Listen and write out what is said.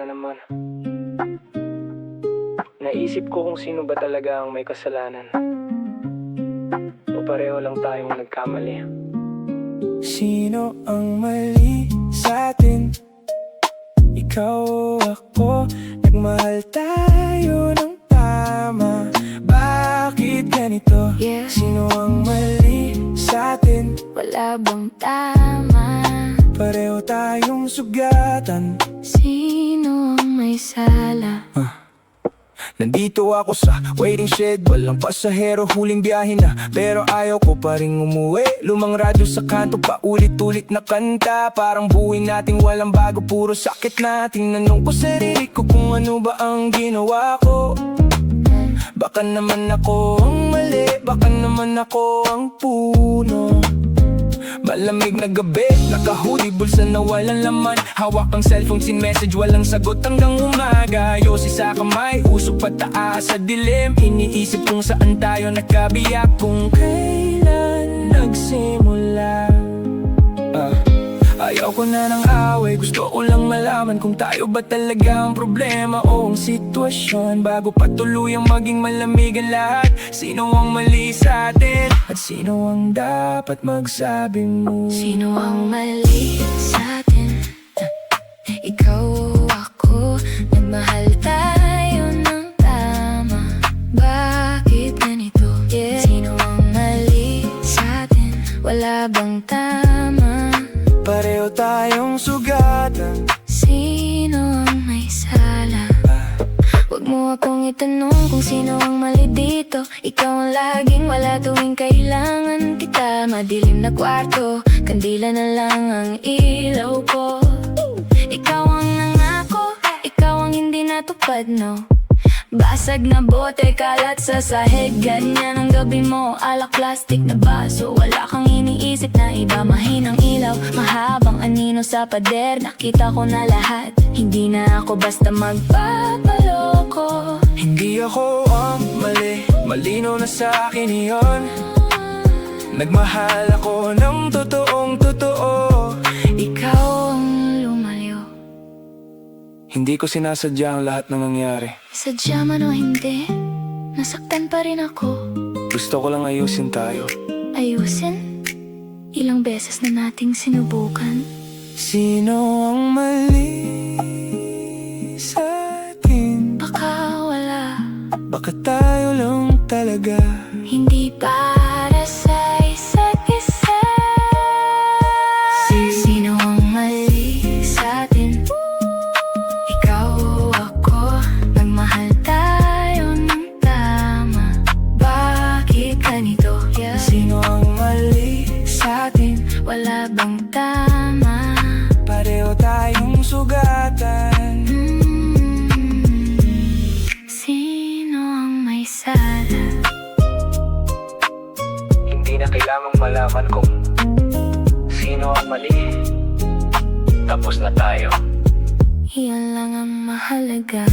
na naman. Naisip ko kung sino ba talaga ang may kasalanan. O pareho lang tayong nagkamali. Sino ang mali sa atin? Ikaw o ako? Nagmahal tayo ng tama. Bakit ganito? Sino ang mali sa atin? Wala bang tama? Pareho tayong sugatan. Sino ang may sala? Nandito ako sa waiting shed, walang pasahero, huling biyahe na, pero ayaw ko pa rin umuwi. Lumang radyo sa kanto, paulit-ulit na kanta. Parang buhay nating walang bago, puro sakit na. Tinanong ko sarili ko kung ano ba ang ginawa ko. Baka naman ako ang mali, baka naman ako ang puno. Malamig na gabi, naka-hoodie, bulsa na walang laman. Hawak ang cellphone, sin message, walang sagot hanggang umaga. Yosi sa kamay, usok pataas sa dilim. Iniisip kung saan tayo nagkabiyak, kung kailan nagsimula. Ayaw ko na ng away, gusto ko lang malaman kung tayo ba talaga ang problema o ang sitwasyon. Bago pa tuluyang maging malamig ang lahat, sino ang mali sa atin? At sino ang dapat magsabi mo? Sino ang mali sa atin? Ikaw o ako? Nagmahal tayo ng tama. Bakit ganito? Sino ang mali sa atin? Wala bang tama? Pareho tayong sugatan. Sino ang may sala? Huwag mo akong itanong kung sino ang mali dito. Ikaw ang laging wala tuwing kailangan kita. Madilim na kwarto, kandila na lang ang ilaw ko. Ikaw ang nangako, ikaw ang hindi natupad, no? Basag na bote, kalat sa sahig. Ganyan ang gabi mo, alak plastic na baso. Wala kang iniisip na iba, mahinang ilaw. Mahabang anino sa pader, nakita ko na lahat. Hindi na ako basta magpapaloko. Hindi ako ang mali, malinaw na sa akin iyon. Nagmahal ako ng totoong totoo. Ikaw ang lumayo. Hindi ko sinasadya ang lahat ng nangyari. Sadya man o hindi, nasaktan pa rin ako. Gusto ko lang ayusin tayo. Ayusin? Ilang beses na nating sinubukan. Sino ang mali sa atin? Baka wala, Baka tayo lang talaga. hindi para sa isa't isa. Sino ang mali sa atin? Ikaw o ako? Nagmahal tayo ng tama. Bakit ganito? Sino ang mali sa atin? Wala bang tama? Pareho tayong sugatan. Sino ang may sala? Hindi na kailangang malaman kung sino ang mali. Tapos na tayo. Iyan lang ang mahalaga.